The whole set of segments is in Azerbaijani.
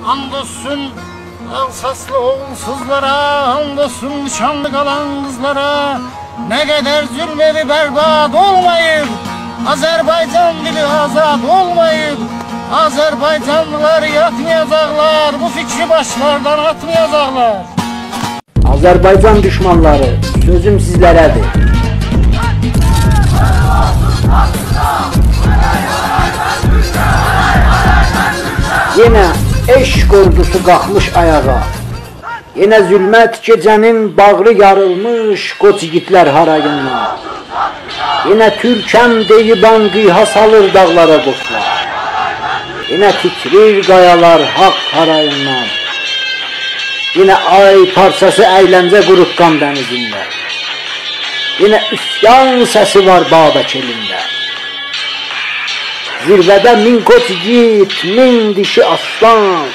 And olsun Alsaslı oğulsuzlara, and olsun nişanlı kalan kızlara. Ne kadar zulmedi berbat olmayıp, Azerbaycan dili azad olmayıp, Azerbaycanlılar yatmayacaklar, bu fikri başlardan atmayacaklar. Azerbaycan düşmanları, sözüm sizlerədir. Yenə eşq ordusu qalxmış ayağa. Yenə zülmət gecənin bağrı yarılmış qoç igidlər harayından. Yenə türkəm deyib anqiyha salır dağlara qoşlar. Yenə titrir qayalar haqq harayından. Yenə ay parçası əyləncə quruqqan dənizində. Yenə üsyan səsi var Babək elində. Zirvədə min qoç igid, min dişi aslan.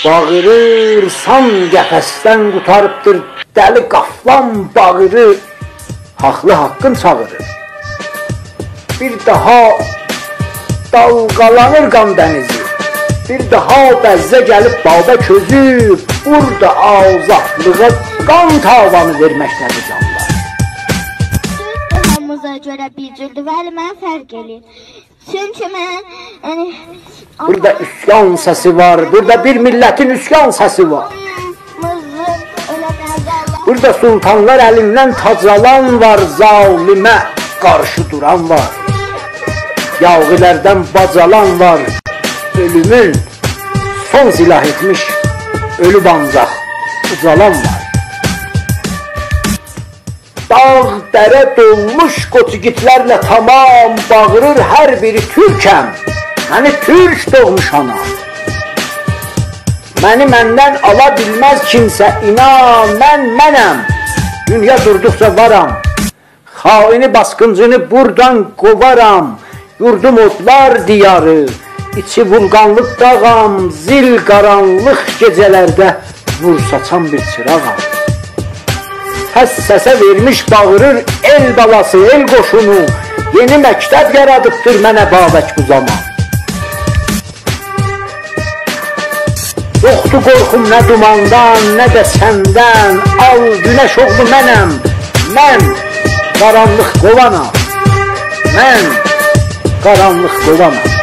Bağırır, san qəfəsdən qutarıbdır dəli qaflan bağırır. Haqlı haqqın çağırır. Bir daha dalğalanır qan dənizi. Bir daha bəzzə gəlib Babək özü. Burada azadlığa qan tavanı verməkdədir canlar. Hamımıza görə bir cürdür və mən fərq eləyir. Çünki mən burada üsyan səsi var. Burada bir millətin üsyan səsi var. Burada sultanlar əlindən tacalan var. Zalimə qarşı duran var. Yağilərdən bacalan var. Ölümün son silah etmiş ölü bancaq ucalan var. Dağ dərə dolmuş qoçigidlərlə tamam bağırır hər biri türkəm. Məni türk doğmuş anam. Məni məndən ala bilməz kimsə, inan mən mənəm. Dünya durduqca varam. Xaini basqıncını buradan qovaram. Yurdum odlar diyarı, içi vulqanlıq dağam. Zil qaranlıq gecələrdə nur saçan bir çırağam. Həs səsə vermiş bağırır el balası, el qoşunu. Yeni məktəb yaradıbdır mənə Babək bu zaman. Yoxdur qorxum nə dumandan, nə də səndən. Al günəş oğlu mənəm, mən qaranlıq qovanam. Mən qaranlıq qovanam.